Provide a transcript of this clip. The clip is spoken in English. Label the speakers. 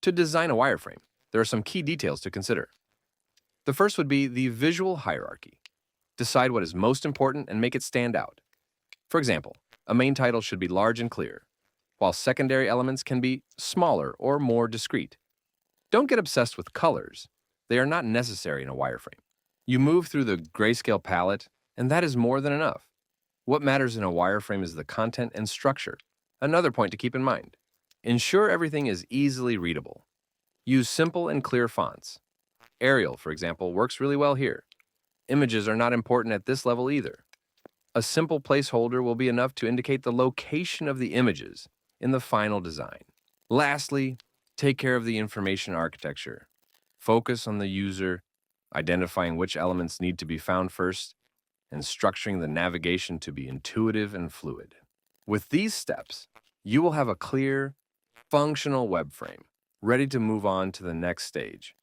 Speaker 1: To design a wireframe, there are some key details to consider. The first would be the visual hierarchy. Decide what is most important and make it stand out. For example, a main title should be large and clear, while secondary elements can be smaller or more discreet. Don't get obsessed with colors. They are not necessary in a wireframe. You move through the grayscale palette, and that is more than enough. What matters in a wireframe is the content and structure. Another point to keep in mind. Ensure everything is easily readable. Use simple and clear fonts. Arial, for example, works really well here. Images are not important at this level either. A simple placeholder will be enough to indicate the location of the images in the final design. Lastly, take care of the information architecture. Focus on the user, identifying which elements need to be found first, and structuring the navigation to be intuitive and fluid. With these steps, you will have a clear, functional web frame, ready to move on to the next stage.